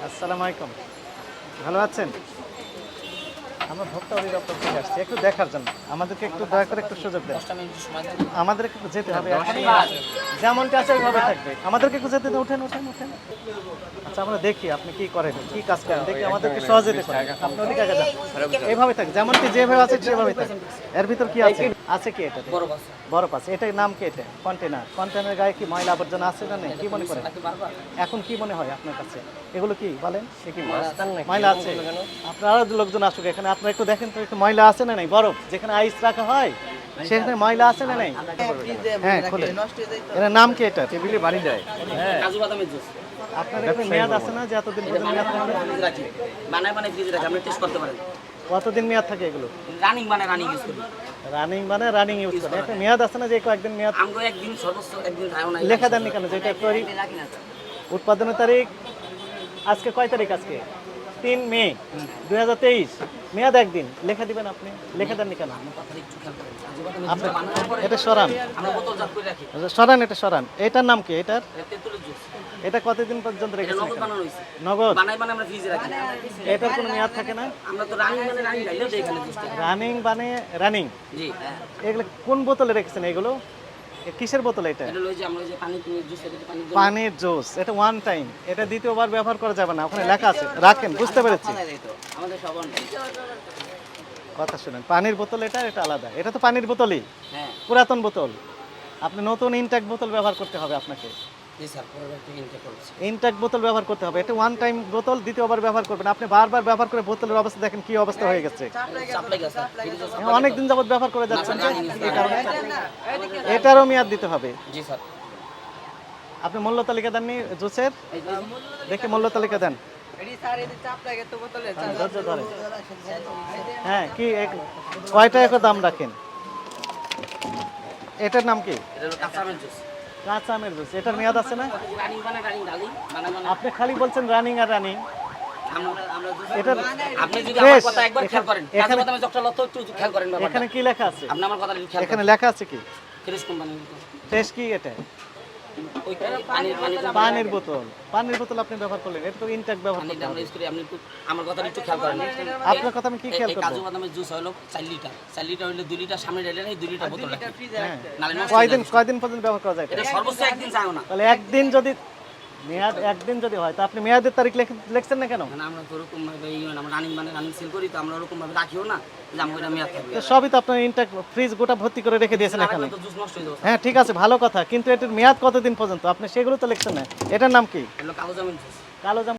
আসসালামু আলাইকুম। ভালো আছেন? আমরা ভোক্তা অধিদপ্তর থেকে আসছি একটু দেখার জন্য। আমাদেরকে একটু দয়া করে একটু সুযোগ দেন। আমাদেরকে একটু যেতে হবে। যেমনটা আছে ওইভাবে থাকবে। আমাদেরকে একটু যেতে দিন। উঠেন। আচ্ছা আমরা দেখি আপনি কি করেন, কি কাজ করেন। দেখি আমাদেরকে সহযোগিতা করেন। আপনি ওদিকে আগে যান। এইভাবে থাক। যেমনটি যেভাবে আছে সেভাবে থাক। এর ভিতর কি আছে? আছে কি এটা? বরফ আছে। এটার নাম কি এটা? কন্টেনার। কন্টেনারের গায়ে কি ময়লা আবর্জনা আছে না নেই? কি মনে করেন? এখন কি মনে হয় আপনার কাছে? এগুলো কি বলেন? সে কি ময়লা আছে? আপনারা লোকজন আসুক এখানে, আপনারা একটু দেখেন তো একটু ময়লা আছে না নাই? বরফ যেখানে আইস রাখা হয় সেখানে ময়লা আছে না নাই? হ্যাঁ খুলেন। এর নাম কি এটা? টেবিলে বাড়ি যায়। হ্যাঁ, কাজু বাদামের জুস আপনার একটা মেয়াদ আছে না যে এতদিন পর্যন্ত মেয়াদ থাকে? ফ্রিজে রাখি, বানায় ফ্রিজে রাখি, আপনি টেস্ট করতে পারেন। কতদিন মেয়াদ থাকে এগুলো? রানিং ইউজ করি। রানিং ইউজ করে একটা মেয়াদ আছে না যে কয়েকদিন মেয়াদ? আমরা একদিন সর্বোচ্চ একদিন খাও না। লেখা দেননি কেন যেটা তৈরি উৎপাদনের তারিখ আজকে কয় তারিখ? আজকে 3 মে 2023। মেয়াদ একদিন লেখা দিবেন আপনি, লেখা দেননি কেন? আপনি এটা সরান, আমরা বোতলজাত করে রাখি। এটা সরান। এটার নাম কি? তেঁতুলের জুস। এটা কতদিন পর্যন্ত এটা রেখেছেন? নগদ বানানো হইছে। নগদ বানায় আমরা ফ্রিজে রাখি। এটার কোনো মেয়াদ থাকে না? আমরা তো রানিং গাইলেও দেই এখানে জুসটা। রানিং জি, এগুলো কোন বোতলে রেখেছেন এগুলো? কিসের বোতল এটা? এটা লই যে আমরা যে পানি জুস এটা পানি পানির জুস। এটা ওয়ান টাইম, এটা দ্বিতীয়বার ব্যবহার করা যাবে না। ওখানে লেখা আছে, রাখেন। বুঝতে পেরেছি। আমাদের সব কথা শুনেন, পানির বোতল এটা আলাদা। এটা তো পানির বোতলই, হ্যাঁ। পুরাতন বোতল। আপনি নতুন ইনটেক বোতল ব্যবহার করতে হবে আপনাকে। জি স্যার, পরবর্তী ইনটেক করছি। ইনটেক বোতল ব্যবহার করতে হবে। এটা ওয়ান টাইম বোতল, দ্বিতীয়বার ব্যবহার করবেন। আপনি বারবার ব্যবহার করে বোতলের অবস্থা দেখেন কি অবস্থা হয়ে গেছে। সাপ্লাই গ্যাস স্যার, ফ্রিজে সাপ্লাই। অনেক দিন যাবত ব্যবহার করে যাচ্ছেন যে এই কারণে এটারও মেয়াদ দিতে হবে। জি স্যার। আপনি মূল্য তালিকা দেননি জুসের? দেখে মূল্য তালিকা দেন। ধৈর্য ধরেন। হ্যাঁ কি কয়টা এক দাম রাখেন? এটার নাম কি? এটা হলো কাঁচা আমের জুস। কাঁচা আমের জুস। এটার মেয়াদ আছে না? রানিং ডালি আপনি খালি বলছেন রানিং আর রানিং। এটা আপনি যদি আমার ফ্রেশ। কথা একবার খেয়াল করেন, কাজু বাদামের জকটা লতো একটু খেয়াল করেন ব্যাপারটা। এখানে কি লেখা আছে? আপনি আমার কথাটা খেয়াল এখানে করেন। লেখা আছে কি? Fresh company. ফ্রেশ কি এটা? ওই পানির পানির বোতল। পানির বোতল আপনি ব্যবহার করলেন, এটা তো ইনটেক ব্যবহার করতে আমরা হবে। ইউজ করি। আপনি একটু আমার কথাটা একটু খেয়াল করেন। আপনার কথা আমি কি খেয়াল এই করব? কাজু বাদামের জুস হলো 4 লিটার। 4 লিটার হইলে 2 লিটার সামনে ঢেলে এই 2 লিটার বোতল রাখি। হ্যাঁ। নালে নষ্ট হয়ে যায়। কয়দিন পর্যন্ত ব্যবহার করা যায় এটা? এটা সর্বোচ্চ একদিন যায় না। তাহলে একদিন যদি মেয়াদ একদিন যদি হয় তা আপনি মেয়াদের তারিখ লিখছেন না কেন? মানে আমরা তো ওরকম ভাবে আমরা রানিং সেল করি, তো আমরা ওরকম ভাবে রাখিও না যে আমরা এটা মেয়াদ থাকবে। তো সবই তো আপনার ইনটেক ফ্রিজ গোটা ভর্তি করে রেখে দিয়েছেন এখানে। তো জুস নষ্ট হয়ে যাবে। হ্যাঁ ঠিক আছে, ভালো কথা, কিন্তু এটার মেয়াদ কতদিন পর্যন্ত আপনি সেগুলো তো লিখছেন না। এটার নাম কি? এগুলো কাগজ আমের জুস। কালো জাম।